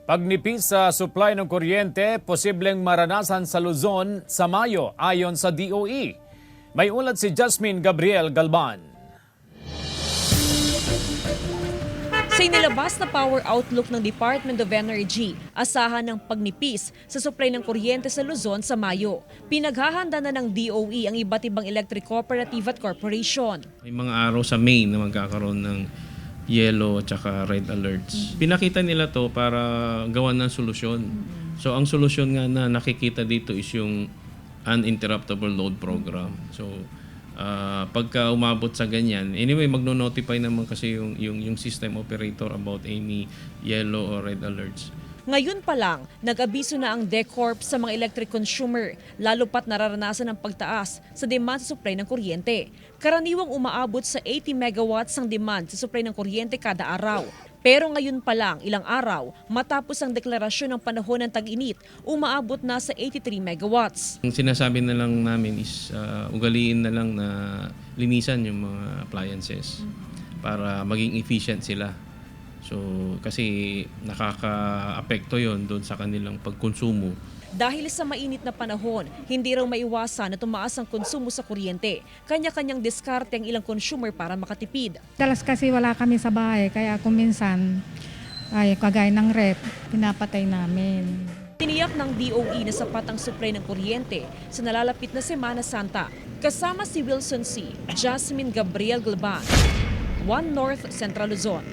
Pagnipis sa supply ng kuryente, posibleng maranasan sa Luzon sa Mayo ayon sa DOE. May ulat si Jasmine Gabriel Galban. Sa inilabas na power outlook ng Department of Energy, asahan ng pagnipis sa supply ng kuryente sa Luzon sa Mayo. Pinaghahanda na ng DOE ang iba't ibang electric cooperative at corporation. May mga araw sa May na magkakaroon ng yellow at saka red alerts. Pinakita nila to para gawan ng solusyon. So ang solusyon nga na nakikita dito is yung uninterruptible load program. So pagka umabot sa ganyan, anyway magno-notify naman kasi yung system operator about any yellow or red alerts. Ngayon pa lang, nag-abiso na ang DECORP sa mga electric consumer, lalo pat nararanasan ang pagtaas sa demand sa supply ng kuryente. Karaniwang umaabot sa 80 megawatts ang demand sa supply ng kuryente kada araw. Pero ngayon pa lang, ilang araw, matapos ang deklarasyon ng panahon ng tag-init, umaabot na sa 83 megawatts. Ang sinasabi na lang namin is ugaliin na lang na linisan yung mga appliances para maging efficient sila. So, kasi nakaka-apekto yon doon sa kanilang pagkonsumo. Dahil sa mainit na panahon, hindi raw maiwasan na tumaas ang konsumo sa kuryente. Kanya-kanyang diskarte ang ilang consumer para makatipid. Dalas kasi wala kami sa bahay, kaya kung minsan, kagaya ng rep, pinapatay namin. Tiniyak ng DOE na sapat ang supply ng kuryente sa nalalapit na Semana Santa. Kasama si Wilson C., Jasmine Gabriel Galban, One North Central Luzon.